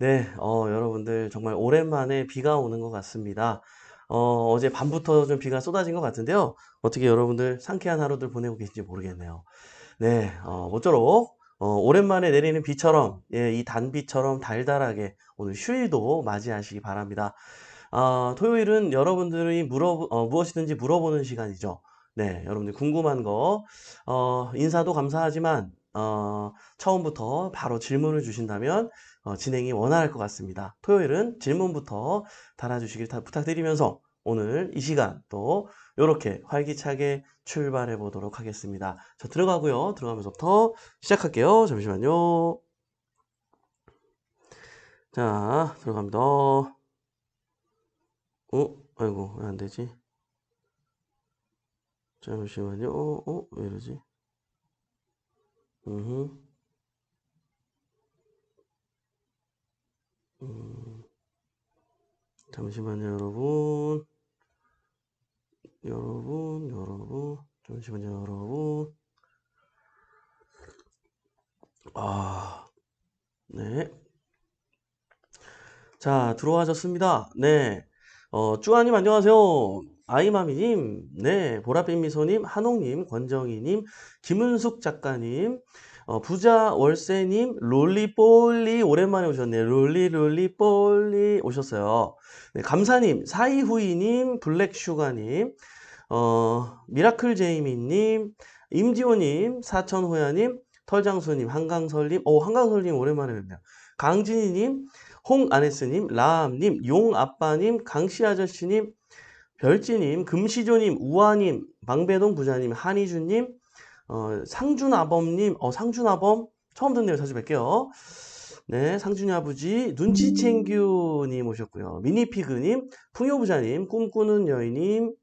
네, 여러분들 정말 오랜만에 비가 오는 것 같습니다. 어제 밤부터 좀 비가 쏟아진 것 같은데요. 어떻게 여러분들 상쾌한 하루들 보내고 계신지 모르겠네요. 네, 모쪼록 오랜만에 내리는 비처럼, 예, 이 단비처럼 달달하게 오늘 휴일도 맞이하시기 바랍니다. 토요일은 여러분들이 무엇이든지 물어보는 시간이죠. 네, 여러분들 궁금한 거, 인사도 감사하지만, 처음부터 바로 질문을 주신다면, 진행이 원활할 것 같습니다. 토요일은 질문부터 달아주시길 부탁드리면서, 오늘 이 시간 또, 이렇게 활기차게 출발해 보도록 하겠습니다. 저 들어가고요. 들어가면서부터 시작할게요. 잠시만요. 자, 들어갑니다. 아이고, 왜 안 되지? 잠시만요. 왜 이러지? 음, 음, 잠시만요, 여러분. 여러분. 잠시만요, 여러분. 아, 네. 자, 들어와셨습니다. 네. 쭈아님 안녕하세요. 아이마미님, 네. 보랏빛 미소님, 한옥님, 권정희님, 김은숙 작가님, 부자 월세님, 롤리폴리 오랜만에 오셨네요. 롤리폴리 오셨어요. 네, 감사님, 사이후이님, 블랙슈가님, 미라클 제이미님, 임지호님, 사천호야님, 털장수님, 한강설님, 한강설님 오랜만에 뵙네요. 강진희님, 홍아네스님, 라암님, 용아빠님, 강씨아저씨님, 별지님, 금시조님, 우아님, 방배동 부자님, 한희준님, 상준아범님, 상준아범, 처음 듣네요. 자주 뵐게요. 네, 상준이 아버지, 눈치챙규님 오셨고요. 미니피그님, 풍요부자님, 꿈꾸는 여인님,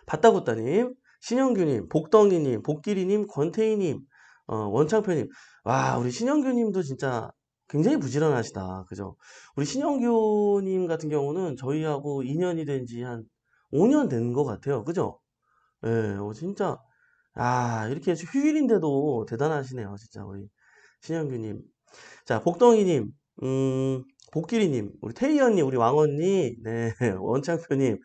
바따구따님, 신영규님, 복덩이님, 복길이님, 권태희님, 원창표님. 와, 우리 신영규님도 진짜 굉장히 부지런하시다. 그죠? 우리 신영규님 같은 경우는 저희하고 인연이 된 지 한 5년 된 것 같아요. 그죠? 예, 진짜, 이렇게 휴일인데도 대단하시네요. 진짜, 우리 신영규님. 자, 복덩이님, 복길이님, 우리 태희언니, 우리 왕언니, 네, 원창표님,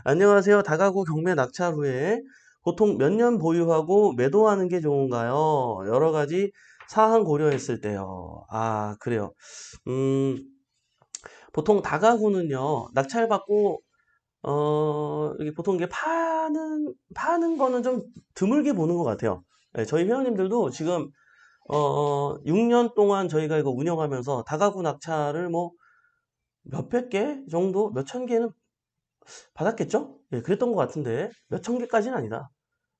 안녕하세요. 다가구 경매 낙찰 후에 보통 몇 년 보유하고 매도하는 게 좋은가요? 여러 가지 사항 고려했을 때요. 그래요. 음, 보통 다가구는요, 낙찰받고, 이게 보통 이게 파는 거는 좀 드물게 보는 것 같아요. 네, 저희 회원님들도 지금 6년 동안 저희가 이거 운영하면서 다가구 낙찰을 뭐 몇백 개 정도, 몇천 개는 받았겠죠? 예, 그랬던 것 같은데 몇천 개까지는 아니다.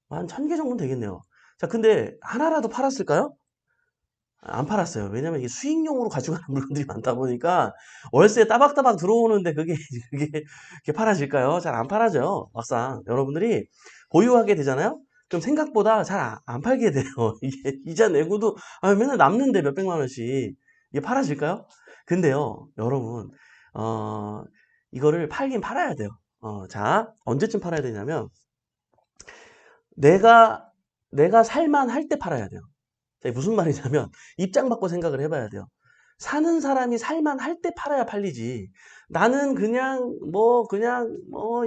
한 천 개 정도는 되겠네요. 자, 근데 하나라도 팔았을까요? 안 팔았어요. 왜냐면 이게 수익용으로 가져가는 물건들이 많다 보니까 월세 따박따박 들어오는데 그게 팔아질까요? 잘 안 팔아져요. 막상 여러분들이 보유하게 되잖아요. 그럼 생각보다 잘 안 팔게 돼요. 이게 이자 내고도 맨날 남는데 몇백만 원씩 이게 팔아질까요? 근데요, 여러분, 어, 이거를 팔긴 팔아야 돼요. 자, 언제쯤 팔아야 되냐면 내가 내가 살만할 때 팔아야 돼요. 자, 무슨 말이냐면 입장 바꿔 생각을 해봐야 돼요. 사는 사람이 살만할 때 팔아야 팔리지. 나는 그냥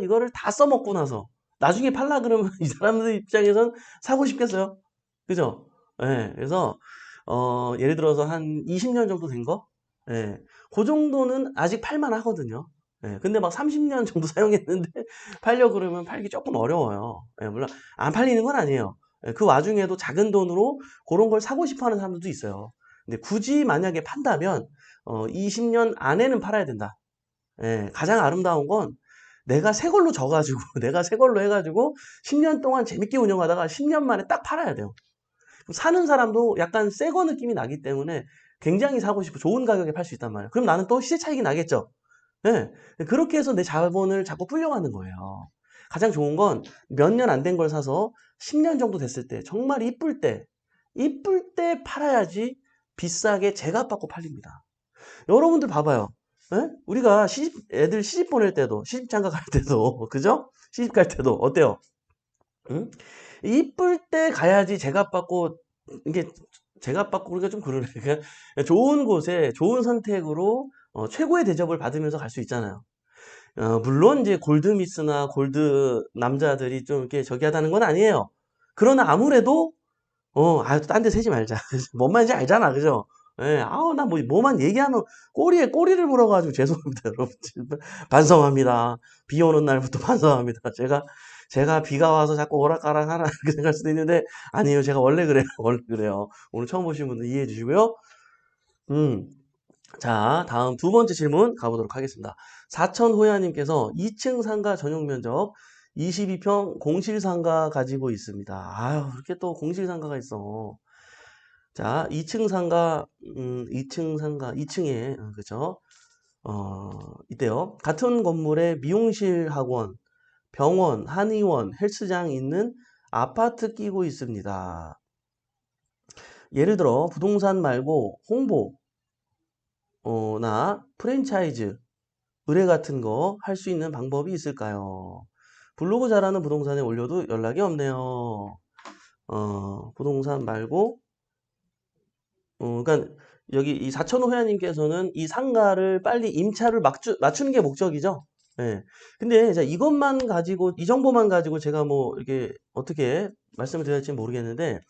이거를 다 써먹고 나서 나중에 팔라 그러면 이 사람들 입장에선 사고 싶겠어요. 그죠? 예, 그래서 예를 들어서 한 20년 정도 된 거, 예, 그 정도는 아직 팔만 하거든요. 예, 근데 막 30년 정도 사용했는데 팔려 그러면 팔기 조금 어려워요. 예, 물론 안 팔리는 건 아니에요. 예, 그 와중에도 작은 돈으로 그런 걸 사고 싶어 하는 사람들도 있어요. 근데 굳이 만약에 판다면 20년 안에는 팔아야 된다. 예, 가장 아름다운 건 내가 새 걸로 져가지고 내가 새 걸로 해가지고 10년 동안 재밌게 운영하다가 10년 만에 딱 팔아야 돼요. 사는 사람도 약간 새거 느낌이 나기 때문에 굉장히 사고 싶고 좋은 가격에 팔 수 있단 말이에요. 그럼 나는 또 시세 차익이 나겠죠. 예. 그렇게 해서 내 자본을 자꾸 불려가는 거예요. 가장 좋은 건 몇 년 안 된 걸 사서 10년 정도 됐을 때 정말 이쁠 때 팔아야지 비싸게 제값 받고 팔립니다. 여러분들 봐봐요. 예? 우리가 애들 시집 보낼 때도, 시집 장가 갈 때도, 그죠? 시집 갈 때도 어때요? 응? 이쁠 때 가야지 제값 받고 이게 제가 바꾸기가 좀 그러네. 그냥 좋은 곳에 좋은 선택으로 최고의 대접을 받으면서 갈 수 있잖아요. 물론 이제 골드미스나 골드 남자들이 좀 이렇게 저기 하다는 건 아니에요. 그러나 아무래도 딴 데 세지 말자. 뭔 말인지 알잖아. 그죠? 예, 아우, 나 뭐만 얘기하면 꼬리에 꼬리를 물어가지고 죄송합니다, 여러분. 반성합니다. 비 오는 날부터 반성합니다. 제가 비가 와서 자꾸 오락가락 하나, 이렇게 생각할 수도 있는데, 아니에요. 제가 원래 그래요. 원래 그래요. 오늘 처음 보신 분들 이해해 주시고요. 음, 자, 다음 두 번째 질문 가보도록 하겠습니다. 사천호야님께서 2층 상가 전용 면적 22평 공실 상가 가지고 있습니다. 아유, 이렇게 또 공실 상가가 있어. 자, 2층 상가, 2층 상가, 2층에, 그죠? 있대요. 같은 건물에 미용실 학원, 병원, 한의원, 헬스장 있는 아파트 끼고 있습니다. 예를 들어, 부동산 말고 나 프랜차이즈, 의뢰 같은 거 할 수 있는 방법이 있을까요? 블로그 잘하는 부동산에 올려도 연락이 없네요. 부동산 말고, 그러니까 여기 이 사천호 회원님께서는 이 상가를 빨리 임차를 맞추는 게 목적이죠. 예. 근데 이제 이것만 가지고, 이 정보만 가지고 제가 뭐 이렇게 어떻게 말씀을 드려야 할지 모르겠는데,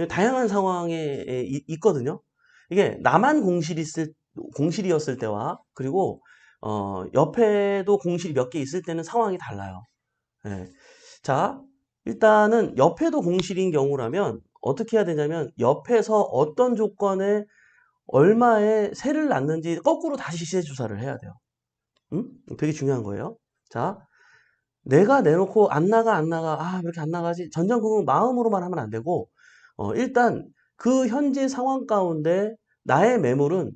다양한 상황에 있거든요. 이게 나만 공실이었을 때와 그리고 옆에도 공실이 몇 개 있을 때는 상황이 달라요. 예. 자, 일단은 옆에도 공실인 경우라면 어떻게 해야 되냐면 옆에서 어떤 조건에 얼마에 세를 낳는지 거꾸로 다시 시세 조사를 해야 돼요. 되게 중요한 거예요. 자, 내가 내놓고 안 나가 안 나가 왜 이렇게 안 나가지 전전긍긍 마음으로만 하면 안 되고 일단 그 현재 상황 가운데 나의 매물은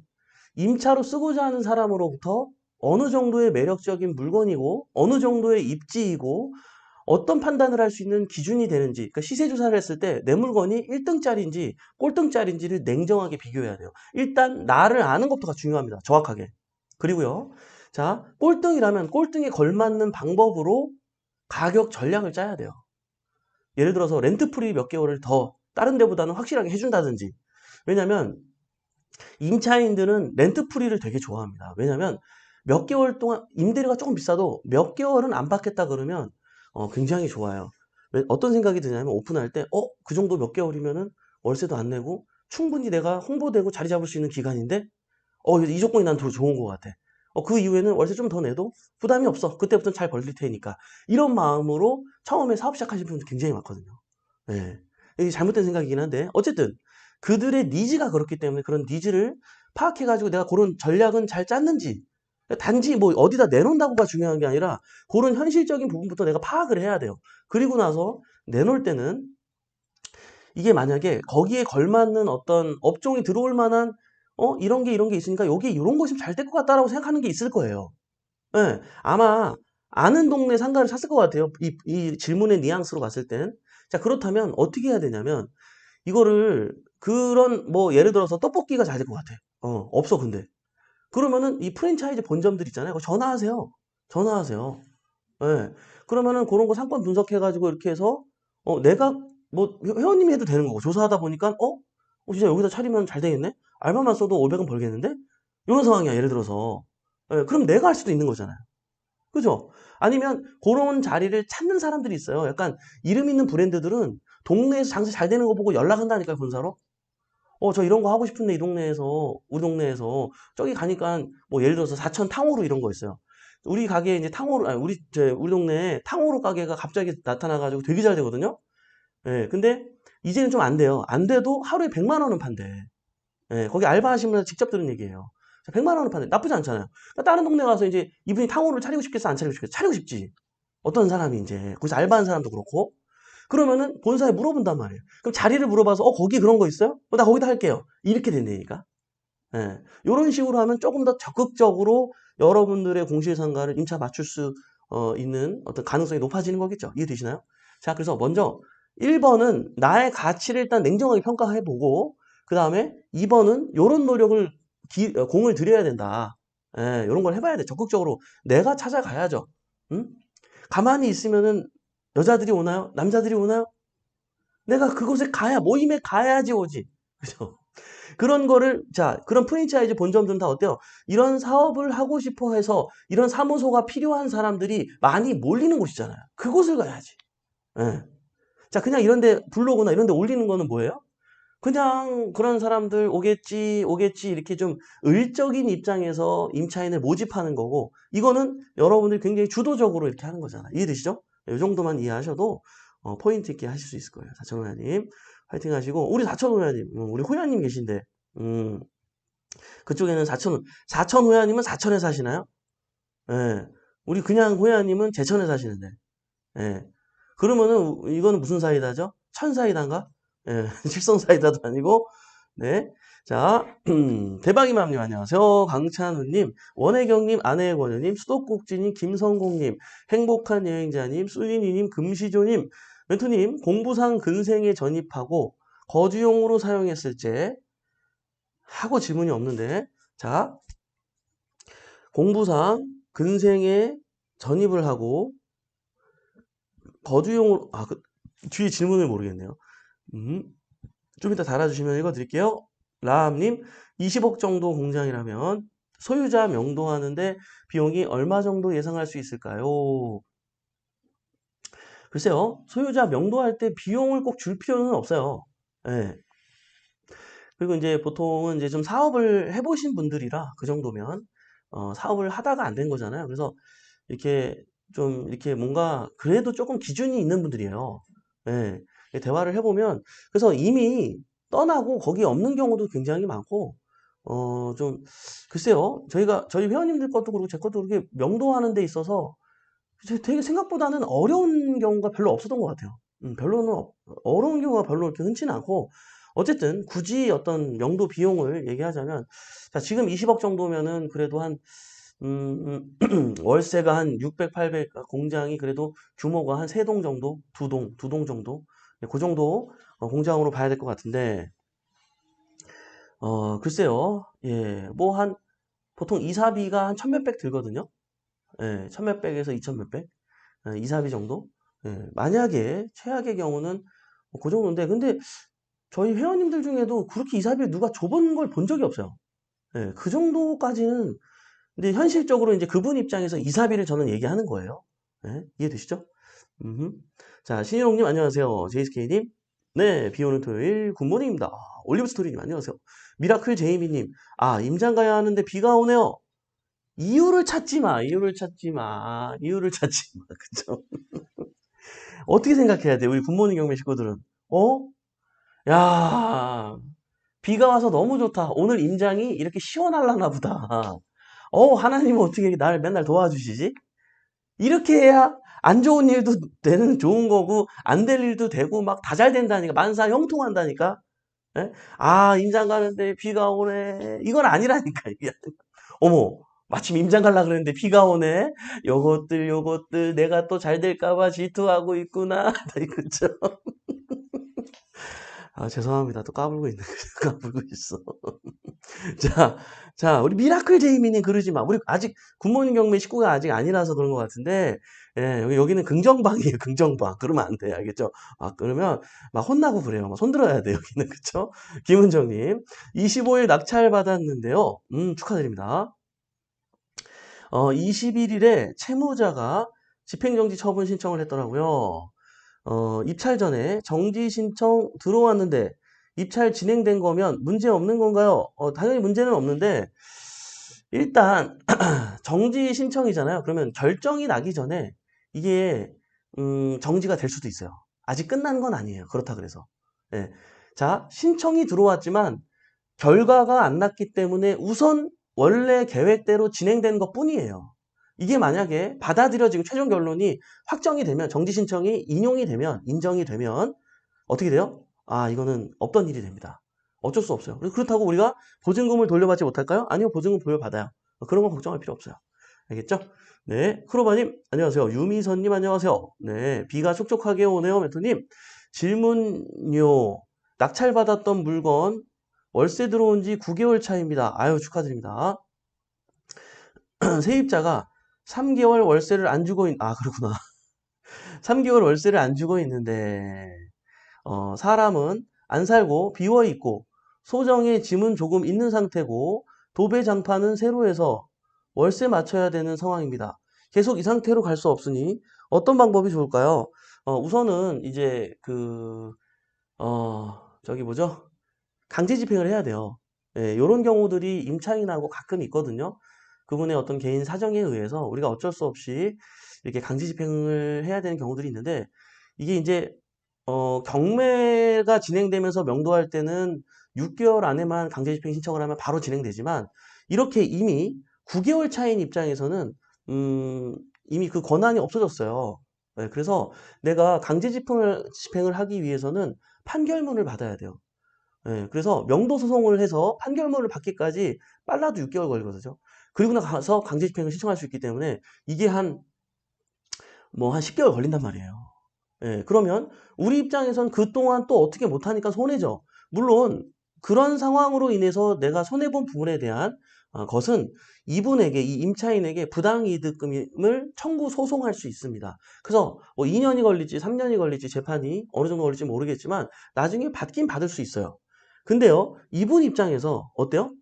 임차로 쓰고자 하는 사람으로부터 어느 정도의 매력적인 물건이고 어느 정도의 입지이고 어떤 판단을 할 수 있는 기준이 되는지 그러니까 시세 조사를 했을 때 내 물건이 1등짜리인지 꼴등짜리인지를 냉정하게 비교해야 돼요. 일단 나를 아는 것부터가 중요합니다. 정확하게. 그리고요. 자, 꼴등이라면 꼴등에 걸맞는 방법으로 가격 전략을 짜야 돼요. 예를 들어서 렌트프리 몇 개월을 더 다른 데보다는 확실하게 해준다든지. 왜냐면 임차인들은 렌트프리를 되게 좋아합니다. 왜냐면 몇 개월 동안 임대료가 조금 비싸도 몇 개월은 안 받겠다 그러면 굉장히 좋아요. 어떤 생각이 드냐면 오픈할 때 그 정도 몇 개월이면은 월세도 안 내고 충분히 내가 홍보되고 자리 잡을 수 있는 기간인데 이 조건이 난 더 좋은 것 같아. 그 이후에는 월세 좀 더 내도 부담이 없어. 그때부터는 잘 벌릴 테니까. 이런 마음으로 처음에 사업 시작하시는 분들 굉장히 많거든요. 네. 이게 잘못된 생각이긴 한데 어쨌든 그들의 니즈가 그렇기 때문에 그런 니즈를 파악해가지고 내가 그런 전략은 잘 짰는지 단지 뭐 어디다 내놓는다고가 중요한 게 아니라 그런 현실적인 부분부터 내가 파악을 해야 돼요. 그리고 나서 내놓을 때는 이게 만약에 거기에 걸맞는 어떤 업종이 들어올 만한 이런 게 있으니까 여기 이런 것이 잘 될 것 같다라고 생각하는 게 있을 거예요. 예, 아마 아는 동네 상가를 샀을 것 같아요. 이 질문의 뉘앙스로 봤을 땐. 자, 그렇다면 어떻게 해야 되냐면 이거를 그런 뭐 예를 들어서 떡볶이가 잘 될 것 같아. 없어 근데. 그러면은 이 프랜차이즈 본점들 있잖아요. 그거 전화하세요. 전화하세요. 예. 그러면은 그런 거 상권 분석해가지고 이렇게 해서 내가 뭐 회원님이 해도 되는 거고 조사하다 보니까 진짜 여기다 차리면 잘 되겠네. 알바만 써도 500원 벌겠는데? 이런 상황이야 예를 들어서. 예, 그럼 내가 할 수도 있는 거잖아요. 그죠? 아니면 그런 자리를 찾는 사람들이 있어요. 약간 이름 있는 브랜드들은 동네에서 장사 잘 되는 거 보고 연락한다니까요, 본사로. 저 이런 거 하고 싶은데 이 동네에서, 우리 동네에서 저기 가니까 뭐 예를 들어서 사천 탕후루 이런 거 있어요. 우리 가게에 이제 탕후루, 아니, 우리 동네에 탕후루 가게가 갑자기 나타나가지고 되게 잘 되거든요? 예, 근데 이제는 좀 안 돼요. 안 돼도 하루에 100만 원은 판대. 예, 거기 알바하시는 분 직접 들은 얘기예요. 100만 원은 판대. 나쁘지 않잖아요. 그러니까 다른 동네 가서 이제 이분이 탕후루를 차리고 싶겠어? 안 차리고 싶겠어? 차리고 싶지. 어떤 사람이 이제, 거기서 알바하는 사람도 그렇고. 그러면은 본사에 물어본단 말이에요. 그럼 자리를 물어봐서, 거기 그런 거 있어요? 나 거기다 할게요. 이렇게 된다니까. 예. 요런 식으로 하면 조금 더 적극적으로 여러분들의 공실상가를 임차 맞출 수 있는 어떤 가능성이 높아지는 거겠죠. 이해되시나요? 자, 그래서 먼저 1번은 나의 가치를 일단 냉정하게 평가해보고, 그 다음에 2번은 요런 노력을, 공을 들여야 된다. 예, 요런 걸 해봐야 돼. 적극적으로. 내가 찾아가야죠. 응? 가만히 있으면은 여자들이 오나요? 남자들이 오나요? 내가 그곳에 가야, 모임에 가야지 오지. 그죠? 그런 거를, 자, 그런 프랜차이즈 본점들은 다 어때요? 이런 사업을 하고 싶어 해서 이런 사무소가 필요한 사람들이 많이 몰리는 곳이잖아요. 그곳을 가야지. 예. 자, 그냥 이런 데 블로그나 이런 데 올리는 거는 뭐예요? 그냥 그런 사람들 오겠지, 오겠지, 이렇게 좀 을적인 입장에서 임차인을 모집하는 거고, 이거는 여러분들이 굉장히 주도적으로 이렇게 하는 거잖아요. 이해되시죠? 이 정도만 이해하셔도, 포인트 있게 하실 수 있을 거예요. 사천호야님. 화이팅 하시고, 우리 사천호야님, 우리 호야님 계신데, 음, 그쪽에는 사천호야님은 사천에 사시나요? 예. 우리 그냥 호야님은 제천에 사시는데, 예. 그러면은, 이거는 무슨 사이다죠? 천사이다인가? 예. 칠성사이다도 아니고, 네. 자, 대박이맘님 안녕하세요. 강찬우님, 원혜경님, 아내의 권유님, 수도꼭지님, 김성공님, 행복한 여행자님, 수인이님, 금시조님, 멘토님, 공부상 근생에 전입하고 거주용으로 사용했을 때 하고 질문이 없는데, 자, 공부상 근생에 전입을 하고 거주용으로, 뒤에 질문을 모르겠네요. 좀 이따 달아주시면 읽어드릴게요. 라암님, 20억 정도 공장이라면 소유자 명도하는데 비용이 얼마 정도 예상할 수 있을까요? 글쎄요, 소유자 명도할 때 비용을 꼭 줄 필요는 없어요. 예. 그리고 이제 보통은 이제 좀 사업을 해보신 분들이라 그 정도면, 사업을 하다가 안 된 거잖아요. 그래서 이렇게 좀 이렇게 뭔가 그래도 조금 기준이 있는 분들이에요. 예. 대화를 해보면, 그래서 이미 떠나고 거기 없는 경우도 굉장히 많고, 좀, 글쎄요. 저희 회원님들 것도 그렇고 제 것도 그렇게 명도하는 데 있어서 되게 생각보다는 어려운 경우가 별로 없었던 것 같아요. 어려운 경우가 별로 이렇게 흔치는 않고, 어쨌든 굳이 어떤 명도 비용을 얘기하자면, 자, 지금 20억 정도면은 그래도 월세가 한 600, 800, 공장이 그래도 규모가 한 3동 정도? 2동 정도? 네, 그 정도 공장으로 봐야 될 것 같은데, 글쎄요. 예, 보통 이사비가 한 천몇백 들거든요. 예, 천몇백에서 이천몇백. 예, 이사비 정도? 예, 만약에 최악의 경우는 그 정도인데, 근데 저희 회원님들 중에도 그렇게 이사비를 누가 줘본 걸 본 적이 없어요. 예, 그 정도까지는. 근데 현실적으로 이제 그분 입장에서 이사비를 저는 얘기하는 거예요. 예, 이해되시죠? 음흠. 자, 신희롱님 안녕하세요. 제이스케이님. 네, 비 오는 토요일 굿모닝입니다. 올리브스토리님 안녕하세요. 미라클 제이미님. 아, 임장 가야 하는데 비가 오네요. 이유를 찾지 마. 이유를 찾지 마. 이유를 찾지 마. 그쵸? 어떻게 생각해야 돼? 우리 굿모닝 경매 식구들은. 어? 야, 비가 와서 너무 좋다. 오늘 임장이 이렇게 시원할라나 보다. 하나님은 어떻게 날 맨날 도와주시지? 이렇게 해야 안 좋은 일도 되는 좋은 거고, 안 될 일도 되고, 막 다 잘 된다니까. 만사 형통한다니까. 예? 아, 임장 가는데 비가 오네. 이건 아니라니까, 이게. 어머, 마침 임장 가려고 그랬는데 비가 오네. 요것들, 내가 또 잘 될까봐 질투하고 있구나. 그쵸? 아, 죄송합니다. 또 까불고 있네. 까불고 있어. 자, 우리 미라클 제이미님 그러지 마. 우리 아직 굿모닝 경매 식구가 아직 아니라서 그런 것 같은데, 예, 여기는 긍정방이에요, 긍정방. 그러면 안 돼, 알겠죠? 그러면 막 혼나고 그래요. 막 손들어야 돼, 여기는. 그쵸? 김은정님, 25일 낙찰 받았는데요. 축하드립니다. 21일에 채무자가 집행정지 처분 신청을 했더라고요. 입찰 전에 정지 신청 들어왔는데 입찰 진행된 거면 문제 없는 건가요? 당연히 문제는 없는데 일단 정지 신청이잖아요. 그러면 결정이 나기 전에 이게 정지가 될 수도 있어요. 아직 끝난 건 아니에요. 그렇다 그래서. 예. 자, 신청이 들어왔지만 결과가 안 났기 때문에 우선 원래 계획대로 진행된 것 뿐이에요. 이게 만약에 받아들여지고 최종 결론이 확정이 되면, 정지 신청이 인용이 되면, 인정이 되면 어떻게 돼요? 아, 이거는 없던 일이 됩니다. 어쩔 수 없어요. 그렇다고 우리가 보증금을 돌려받지 못할까요? 아니요, 보증금 돌려받아요. 그런 건 걱정할 필요 없어요. 알겠죠? 네, 크로바님 안녕하세요. 유미선님 안녕하세요. 네, 비가 촉촉하게 오네요. 멘토님 질문요. 낙찰받았던 물건 월세 들어온 지 9개월 차입니다. 아유, 축하드립니다. 세입자가 3개월 월세를 안 주고 그렇구나. 3개월 월세를 안 주고 있는데, 사람은 안 살고 비워 있고, 소정의 짐은 조금 있는 상태고 도배 장판은 새로 해서 월세 맞춰야 되는 상황입니다. 계속 이 상태로 갈 수 없으니 어떤 방법이 좋을까요? 우선은 이제 저기 뭐죠? 강제 집행을 해야 돼요. 예, 요런 경우들이 임차인하고 가끔 있거든요. 그분의 어떤 개인 사정에 의해서 우리가 어쩔 수 없이 이렇게 강제 집행을 해야 되는 경우들이 있는데, 이게 이제 경매가 진행되면서 명도할 때는 6개월 안에만 강제 집행 신청을 하면 바로 진행되지만, 이렇게 이미 9개월 차인 입장에서는 음, 이미 그 권한이 없어졌어요. 예, 그래서 내가 강제 집행을 하기 위해서는 판결문을 받아야 돼요. 예, 그래서 명도 소송을 해서 판결문을 받기까지 빨라도 6개월 걸리거든요. 그리고 나서 강제 집행을 신청할 수 있기 때문에 이게 한 10개월 걸린단 말이에요. 예, 그러면 우리 입장에선 그동안 또 어떻게 못하니까 손해죠. 물론 그런 상황으로 인해서 내가 손해본 부분에 대한 것은 이분에게, 이 임차인에게 부당이득금을 청구 소송할 수 있습니다. 그래서 뭐 2년이 걸릴지 3년이 걸릴지 재판이 어느 정도 걸릴지 모르겠지만 나중에 받긴 받을 수 있어요. 근데요, 이분 입장에서 어때요?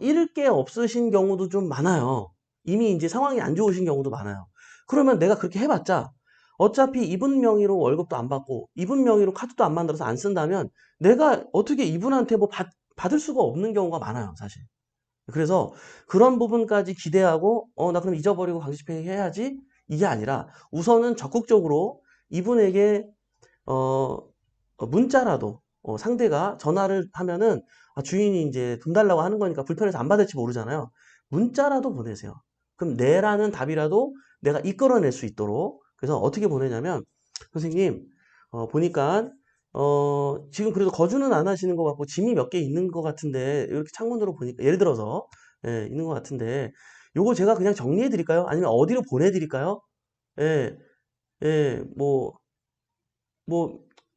잃을 게 없으신 경우도 좀 많아요. 이미 이제 상황이 안 좋으신 경우도 많아요. 그러면 내가 그렇게 해봤자 어차피 이분 명의로 월급도 안 받고 이분 명의로 카드도 안 만들어서 안 쓴다면 내가 어떻게 이분한테 뭐 받을 수가 없는 경우가 많아요, 사실. 그래서 그런 부분까지 기대하고 나 그럼 잊어버리고 강제집행 해야지, 이게 아니라 우선은 적극적으로 이분에게 어, 문자라도 상대가 전화를 하면은 주인이 이제 돈 달라고 하는 거니까 불편해서 안 받을지 모르잖아요. 문자라도 보내세요. 그럼 네라는 답이라도 내가 이끌어낼 수 있도록. 그래서 어떻게 보내냐면, 선생님 보니까 지금 그래도 거주는 안 하시는 것 같고 짐이 몇 개 있는 것 같은데, 이렇게 창문으로 보니까 예를 들어서 있는 것 같은데, 요거 제가 그냥 정리해 드릴까요? 아니면 어디로 보내 드릴까요? 예, 예, 뭐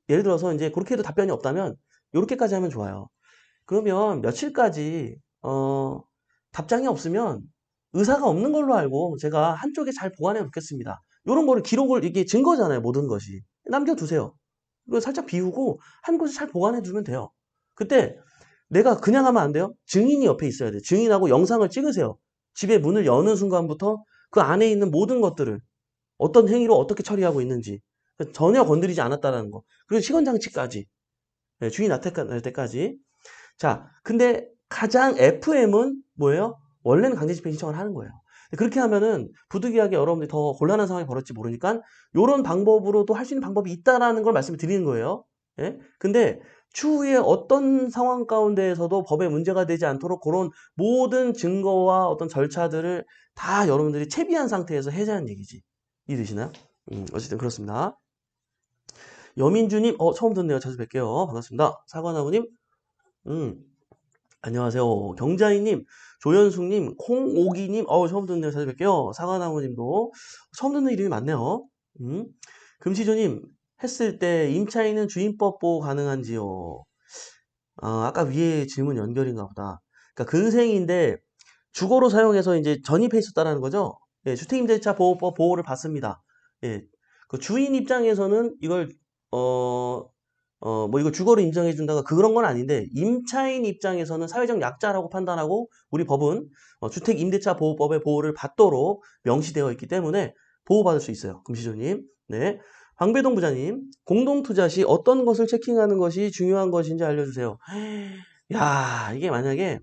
예를 들어서 이제 그렇게 해도 답변이 없다면 요렇게까지 하면 좋아요. 그러면 며칠까지 답장이 없으면 의사가 없는 걸로 알고 제가 한쪽에 잘 보관해 놓겠습니다. 요런 거를 기록을, 이게 증거잖아요, 모든 것이. 남겨두세요. 이거 살짝 비우고 한 곳에 잘 보관해 두면 돼요. 그때 내가 그냥 하면 안 돼요. 증인이 옆에 있어야 돼요. 증인하고 영상을 찍으세요. 집의 문을 여는 순간부터 그 안에 있는 모든 것들을 어떤 행위로 어떻게 처리하고 있는지 전혀 건드리지 않았다는 거. 그리고 시건장치까지. 주인 나타날 때까지. 자, 근데 가장 FM은 뭐예요? 원래는 강제집행 신청을 하는 거예요. 그렇게 하면은 부득이하게 여러분들이 더 곤란한 상황이 벌어질지 모르니까 이런 방법으로도 할 수 있는 방법이 있다라는 걸 말씀을 드리는 거예요. 예? 근데 추후에 어떤 상황 가운데에서도 법에 문제가 되지 않도록 그런 모든 증거와 어떤 절차들을 다 여러분들이 채비한 상태에서 해제하는 얘기지. 이해되시나요? 어쨌든 그렇습니다. 여민주님, 처음 듣네요. 자주 뵐게요. 반갑습니다. 사과나무님, 음, 안녕하세요. 경자이님, 조현숙님, 콩오기님, 처음 듣네요. 자주 뵐게요. 사과나무님도 처음 듣는 이름이 많네요. 금시조님, 했을 때 임차인은 주인법 보호 가능한지요? 아까 위에 질문 연결인가 보다. 그러니까 근생인데 주거로 사용해서 이제 전입해 있었다라는 거죠. 예, 주택임대차 보호법 보호를 받습니다. 예, 그 주인 입장에서는 이걸 어, 뭐 이거 주거로 인정해 준다가 그런 건 아닌데, 임차인 입장에서는 사회적 약자라고 판단하고 우리 법은 주택임대차 보호법의 보호를 받도록 명시되어 있기 때문에 보호받을 수 있어요. 금시조님. 네. 황배동 부자님, 공동투자 시 어떤 것을 체킹하는 것이 중요한 것인지 알려주세요. 야, 이게 만약에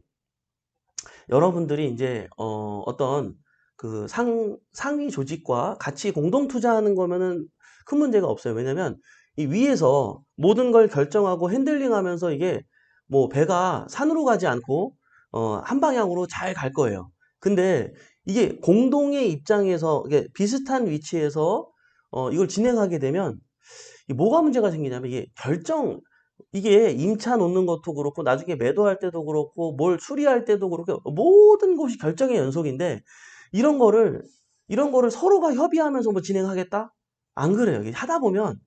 여러분들이 이제 어떤 그 상위 조직과 같이 공동 투자하는 거면은 큰 문제가 없어요. 왜냐면 이 위에서 모든 걸 결정하고 핸들링하면서 이게 뭐 배가 산으로 가지 않고 한 방향으로 잘 갈 거예요. 근데 이게 공동의 입장에서 이게 비슷한 위치에서 이걸 진행하게 되면 이게 뭐가 문제가 생기냐면, 이게 임차 놓는 것도 그렇고 나중에 매도할 때도 그렇고 뭘 수리할 때도 그렇고 모든 것이 결정의 연속인데, 이런 거를 이런 거를 서로가 협의하면서 뭐 진행하겠다? 안 그래요. 이게 하다 보면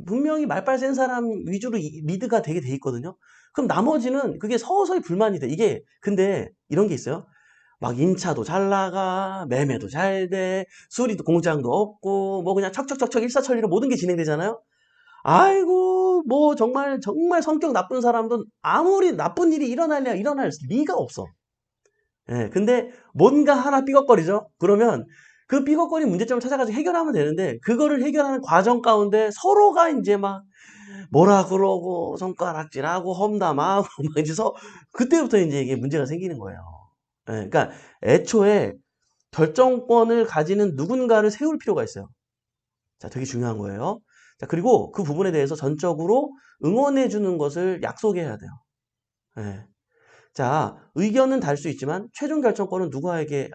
분명히 말빨 센 사람 위주로 리드가 되게 돼 있거든요. 그럼 나머지는 그게 서서히 불만이 돼. 이게 근데 이런 게 있어요. 막 임차도 잘 나가, 매매도 잘 돼, 수리도 공장도 없고 뭐 그냥 척척척척 일사천리로 모든 게 진행되잖아요. 아이고, 뭐, 정말 성격 나쁜 사람도 아무리 나쁜 일이 일어날 리가 없어. 예, 근데 뭔가 하나 삐걱거리죠? 그러면 그 삐걱거린 문제점을 찾아가지고 해결하면 되는데, 그거를 해결하는 과정 가운데 서로가 이제 막 뭐라 그러고, 손가락질하고, 험담하고, 막 이제 그때부터 이제 이게 문제가 생기는 거예요. 예, 그러니까 애초에 결정권을 가지는 누군가를 세울 필요가 있어요. 자, 되게 중요한 거예요. 자, 그리고 그 부분에 대해서 전적으로 응원해 주는 것을 약속해야 돼요. 예. 자, 의견은 달 수 있지만 최종 결정권은 누구에게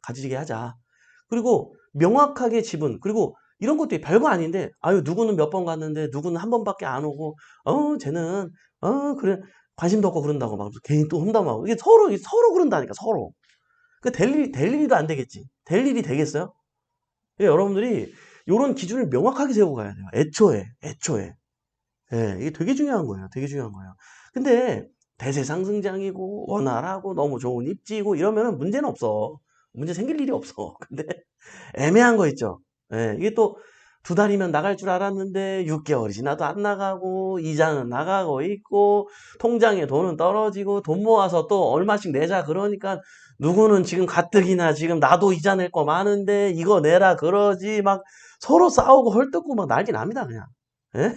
가지게 하자. 그리고 명확하게 지분, 그리고 이런 것도 별거 아닌데, 아유, 누구는 몇 번 갔는데, 누구는 한 번밖에 안 오고, 쟤는, 그래, 관심도 없고 그런다고 막 괜히 또 험담하고. 이게 서로 그런다니까, 서로. 될 일도 안 되겠지. 될 일이 되겠어요? 여러분들이 이런 기준을 명확하게 세우고 가야 돼요. 애초에. 예, 이게 되게 중요한 거예요. 되게 중요한 거예요. 근데 대세상승장이고 원활하고 너무 좋은 입지고 이러면은 문제는 없어. 문제 생길 일이 없어. 근데 애매한 거 있죠. 예, 이게 또 두 달이면 나갈 줄 알았는데 6개월이 지나도 안 나가고 이자는 나가고 있고 통장에 돈은 떨어지고 돈 모아서 또 얼마씩 내자 그러니까 누구는 지금 가뜩이나 지금 나도 이자 낼 거 많은데 이거 내라 그러지 막 서로 싸우고 헐뜯고 막 난리 납니다 그냥. 예?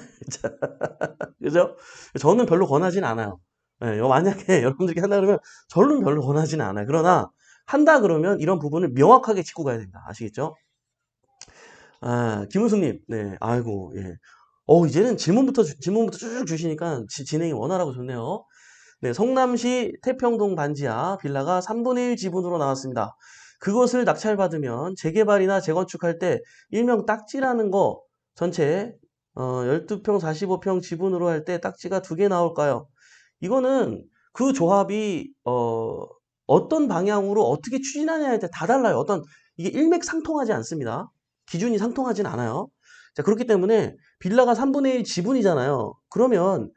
그죠? 저는 별로 권하진 않아요. 예, 만약에 여러분들이 한다 그러면 저는 별로 권하지는 않아요. 그러나 한다 그러면 이런 부분을 명확하게 짚고 가야 됩니다. 아시겠죠? 아, 김우수님, 네, 아이고, 예. 이제는 질문부터 쭉 주시니까 진행이 원활하고 좋네요. 네, 성남시 태평동 단지야 빌라가 3분의 1 지분으로 나왔습니다. 그것을 낙찰받으면 재개발이나 재건축할 때 일명 딱지라는 거 전체 12평, 45평 지분으로 할 때 딱지가 2개 나올까요? 이거는 그 조합이 어떤 방향으로 어떻게 추진하냐에 따라 다 달라요. 이게 일맥상통하지 않습니다. 기준이 상통하진 않아요. 자, 그렇기 때문에 빌라가 3분의 1 지분이잖아요. 그러면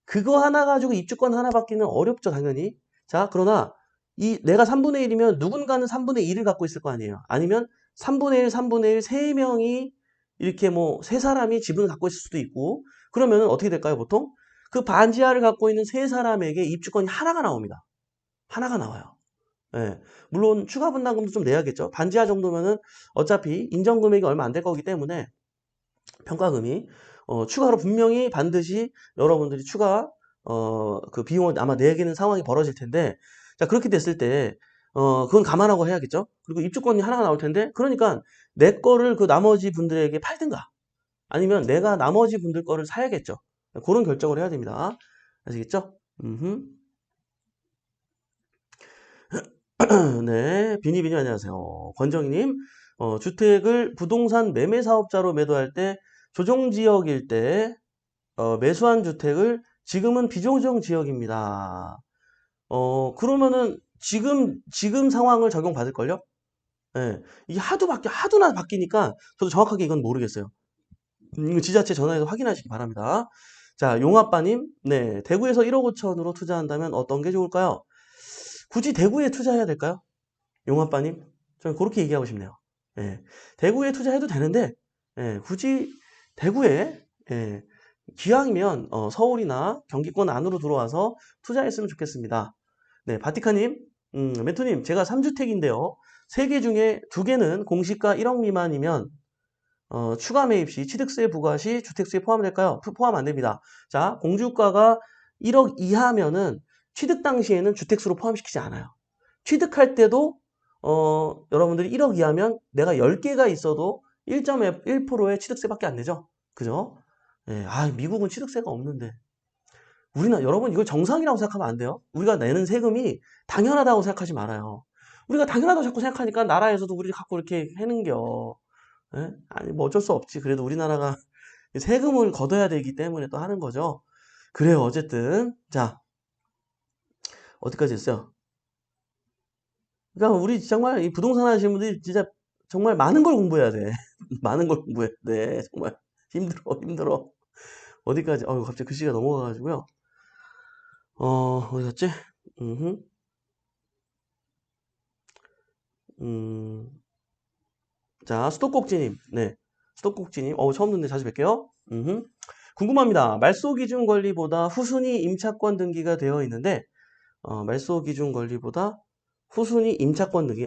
그거 하나 가지고 입주권 하나 받기는 어렵죠, 당연히. 자, 그러나 내가 3분의 1이면 누군가는 3분의 1을 갖고 있을 거 아니에요. 아니면 3분의 1, 3분의 1, 세명이 이렇게 뭐 세 사람이 지분을 갖고 있을 수도 있고 그러면 어떻게 될까요, 보통? 그 반지하를 갖고 있는 세 사람에게 입주권이 하나가 나옵니다. 하나가 나와요. 예. 물론 추가 분담금도 좀 내야겠죠. 반지하 정도면은 어차피 인정 금액이 얼마 안 될 거기 때문에 평가금이 추가로 분명히 반드시 여러분들이 추가 그 비용을 아마 내야 되는 상황이 벌어질 텐데 자 그렇게 됐을 때 그건 감안하고 해야겠죠. 그리고 입주권이 하나가 나올 텐데 그러니까 내 거를 그 나머지 분들에게 팔든가 아니면 내가 나머지 분들 거를 사야겠죠. 그런 결정을 해야 됩니다. 아시겠죠? 네, 비니비니 안녕하세요. 권정희님, 주택을 부동산 매매 사업자로 매도할 때 조정 지역일 때 매수한 주택을 지금은 비조정 지역입니다. 그러면은 지금 상황을 적용받을걸요? 예. 이게 하도나 바뀌니까 저도 정확하게 이건 모르겠어요. 이거 지자체 전화해서 확인하시기 바랍니다. 자, 용아빠님, 네, 대구에서 1억 5천으로 투자한다면 어떤 게 좋을까요? 굳이 대구에 투자해야 될까요? 용아빠님? 저는 그렇게 얘기하고 싶네요. 예. 대구에 투자해도 되는데, 예, 굳이 대구에, 예, 기왕이면, 서울이나 경기권 안으로 들어와서 투자했으면 좋겠습니다. 네, 바티카님, 멘토님, 제가 3주택인데요. 3개 중에 2개는 공시가 1억 미만이면, 추가 매입 시 취득세 부과 시 주택수에 포함될까요? 포함 안 됩니다. 자, 공주가가 1억 이하면은 취득 당시에는 주택수로 포함시키지 않아요. 취득할 때도 여러분들이 1억 이하면 내가 10개가 있어도 1.1%의 취득세밖에 안 내죠. 그죠? 예, 미국은 취득세가 없는데. 여러분 이걸 정상이라고 생각하면 안 돼요. 우리가 내는 세금이 당연하다고 생각하지 말아요. 우리가 당연하다고 자꾸 생각하니까 나라에서도 우리 갖고 이렇게 해는겨. 예? 아니 뭐 어쩔 수 없지. 그래도 우리나라가 세금을 걷어야 되기 때문에 또 하는 거죠. 그래요. 어쨌든 자 어디까지 했어요? 그러니까 우리 정말 이 부동산 하시는 분들이 진짜 정말 많은 걸 공부해야 돼. 많은 걸 공부해야 돼. 정말 힘들어. 어디까지? 갑자기 글씨가 넘어가가지고요. 어디 갔지? 음흠. 음, 자, 수도꼭지님. 네. 수도꼭지님. 처음 듣는데 자주 뵐게요. 음흠. 궁금합니다. 말소 기준 권리보다 후순위 임차권 등기가 되어 있는데, 말소 기준 권리보다 후순위 임차권 등기.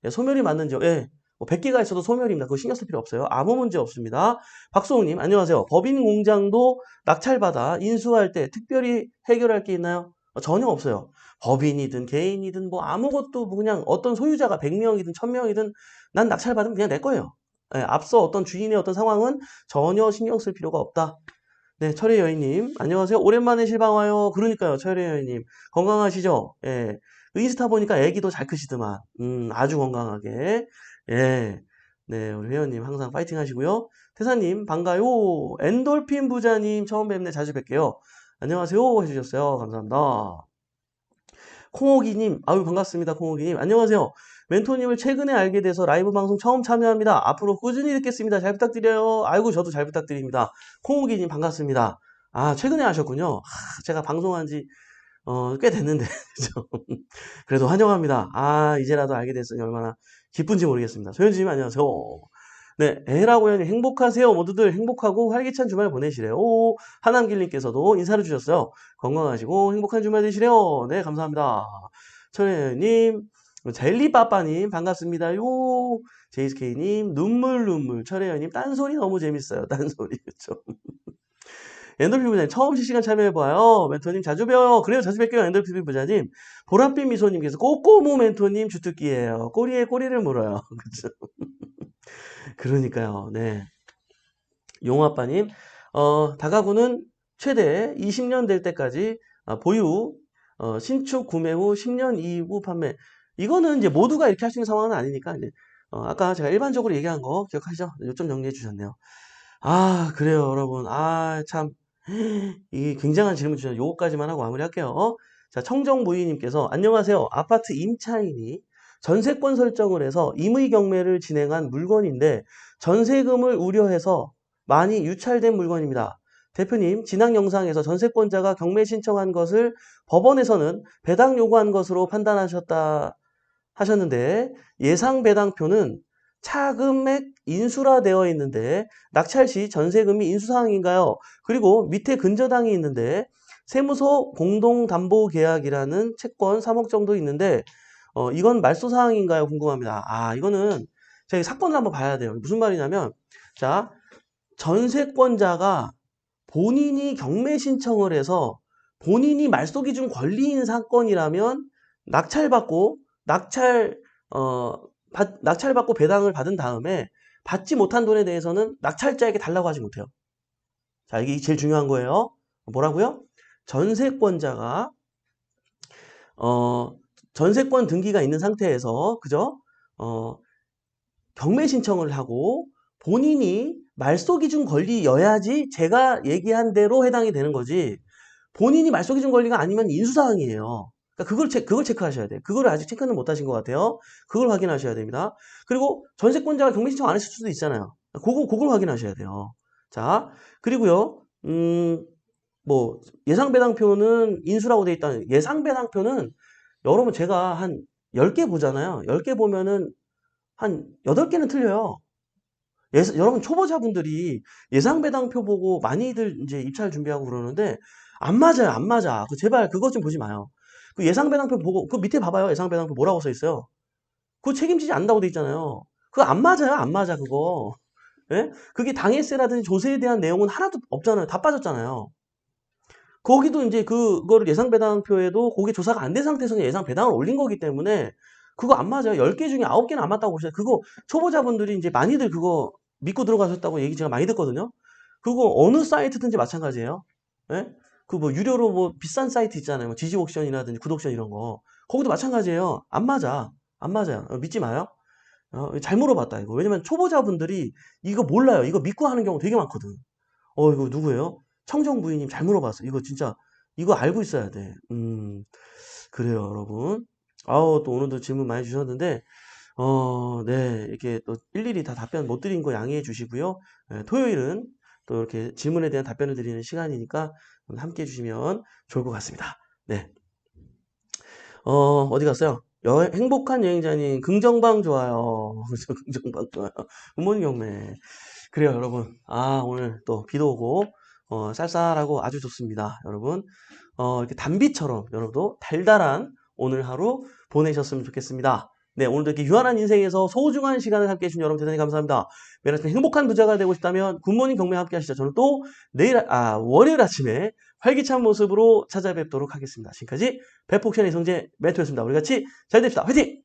예, 소멸이 맞는지요? 예. 뭐 100개가 있어도 소멸입니다. 그거 신경 쓸 필요 없어요. 아무 문제 없습니다. 박소웅님, 안녕하세요. 법인 공장도 낙찰받아 인수할 때 특별히 해결할 게 있나요? 전혀 없어요. 법인이든 개인이든 뭐 아무것도 뭐 그냥 어떤 소유자가 100명이든 1000명이든 난 낙찰받으면 그냥 내 거예요. 예, 앞서 어떤 주인의 어떤 상황은 전혀 신경 쓸 필요가 없다. 네, 철의 여인님, 안녕하세요. 오랜만에 실방 와요. 그러니까요, 철의 여인님. 건강하시죠? 예. 그 인스타 보니까 애기도 잘 크시더만. 아주 건강하게. 예. 네, 우리 회원님 항상 파이팅 하시고요. 태사님, 반가요. 엔돌핀 부자님, 처음 뵙네. 자주 뵐게요. 안녕하세요. 해주셨어요. 감사합니다. 콩오기님, 아유, 반갑습니다. 콩오기님. 안녕하세요. 멘토님을 최근에 알게 돼서 라이브 방송 처음 참여합니다. 앞으로 꾸준히 듣겠습니다. 잘 부탁드려요. 아이고, 저도 잘 부탁드립니다. 콩오기님, 반갑습니다. 최근에 하셨군요. 제가 방송한 지, 꽤 됐는데, 그죠? 그래도 환영합니다. 이제라도 알게 됐으니 얼마나 기쁜지 모르겠습니다. 소연주님, 안녕하세요. 네, 에라고양이 행복하세요. 모두들 행복하고 활기찬 주말 보내시래요. 하남길님께서도 인사를 주셨어요. 건강하시고 행복한 주말 되시래요. 네, 감사합니다. 철혜님, 젤리빠빠님, 반갑습니다. 제이스케이님, 눈물, 철혜님, 딴소리 너무 재밌어요. 딴소리, 그쵸? 엔돌핀 부자님, 처음 실시간 참여해봐요. 멘토님, 자주 봬요. 그래요, 자주 뵐게요. 엔돌핀 부자님. 보랏빛 미소님께서 꼬꼬무 멘토님 주특기예요. 꼬리에 꼬리를 물어요. 그쵸? 그러니까요, 네. 용아빠님, 다가구는 최대 20년 될 때까지 보유, 신축 구매 후 10년 이후 판매. 이거는 이제 모두가 이렇게 할 수 있는 상황은 아니니까, 이제, 아까 제가 일반적으로 얘기한 거 기억하시죠? 요점 정리해 주셨네요. 그래요, 여러분. 참. 이 굉장한 질문 주셔서 요거까지만 하고 마무리할게요. 자, 청정무희님께서 안녕하세요. 아파트 임차인이 전세권 설정을 해서 임의 경매를 진행한 물건인데 전세금을 우려해서 많이 유찰된 물건입니다. 대표님, 지난 영상에서 전세권자가 경매 신청한 것을 법원에서는 배당 요구한 것으로 판단하셨다 하셨는데 예상 배당표는 차금액 인수라 되어 있는데 낙찰 시 전세금이 인수사항인가요? 그리고 밑에 근저당이 있는데 세무서 공동담보계약이라는 채권 3억 정도 있는데 이건 말소사항인가요? 궁금합니다. 이거는 저희 사건을 한번 봐야 돼요. 무슨 말이냐면 자 전세권자가 본인이 경매 신청을 해서 본인이 말소기준 권리인 사건이라면 낙찰받고 낙찰 낙찰받고 배당을 받은 다음에 받지 못한 돈에 대해서는 낙찰자에게 달라고 하지 못해요. 자, 이게 제일 중요한 거예요. 뭐라고요? 전세권자가 전세권 등기가 있는 상태에서 그죠? 경매 신청을 하고 본인이 말소기준 권리여야지 제가 얘기한 대로 해당이 되는 거지. 본인이 말소기준 권리가 아니면 인수사항이에요. 그러니까 그걸 체크하셔야 돼요. 그걸 아직 체크는 못 하신 것 같아요. 그걸 확인하셔야 됩니다. 그리고 전세권자가 경매 신청 안 했을 수도 있잖아요. 그걸 확인하셔야 돼요. 자, 그리고요, 뭐, 예상배당표는 인수라고 돼 있다는, 예상배당표는 여러분 제가 한 10개 보잖아요. 10개 보면은 한 8개는 틀려요. 여러분 초보자분들이 예상배당표 보고 많이들 이제 입찰 준비하고 그러는데 안 맞아요, 안 맞아. 제발 그것 좀 보지 마요. 그 예상배당표 보고 그 밑에 봐봐요. 예상배당표 뭐라고 써 있어요? 그거 책임지지 않는다고 돼 있잖아요. 그거 안 맞아요, 안 맞아 그거. 예? 그게 당해세라든지 조세에 대한 내용은 하나도 없잖아요. 다 빠졌잖아요. 거기도 이제 그거를 예상배당표에도 거기 조사가 안 된 상태에서는 예상배당을 올린 거기 때문에 그거 안 맞아요. 10개 중에 9개는 안 맞다고 보셔요. 그거 초보자분들이 이제 많이들 그거 믿고 들어가셨다고 얘기 제가 많이 듣거든요. 그거 어느 사이트든지 마찬가지예요. 예? 그 뭐 유료로 뭐 비싼 사이트 있잖아요. 뭐 지지옥션이라든지 굿옥션 이런 거. 거기도 마찬가지예요. 안 맞아. 안 맞아요. 믿지 마요. 잘 물어봤다 이거. 왜냐면 초보자분들이 이거 몰라요. 이거 믿고 하는 경우 되게 많거든. 이거 누구예요? 청정 부인님 잘 물어봤어. 이거 진짜 이거 알고 있어야 돼. 그래요, 여러분. 또 오늘도 질문 많이 주셨는데 네, 이렇게 또 일일이 다 답변 못 드린 거 양해해 주시고요. 토요일은 또 이렇게 질문에 대한 답변을 드리는 시간이니까 함께 해주시면 좋을 것 같습니다. 네. 어디 갔어요? 행복한 여행자님, 긍정방 좋아요. 긍정방 좋아요. 부모님 경매. 그래요, 여러분. 오늘 또 비도 오고, 쌀쌀하고 아주 좋습니다. 여러분, 이렇게 단비처럼 여러분도 달달한 오늘 하루 보내셨으면 좋겠습니다. 네, 오늘도 이렇게 유한한 인생에서 소중한 시간을 함께 해주신 여러분 대단히 감사합니다. 매일 아침 행복한 부자가 되고 싶다면 굿모닝 경매 함께 하시죠. 저는 또 월요일 아침에 활기찬 모습으로 찾아뵙도록 하겠습니다. 지금까지 백폭션의 성재 멘토였습니다. 우리 같이 잘 됩시다. 화이팅!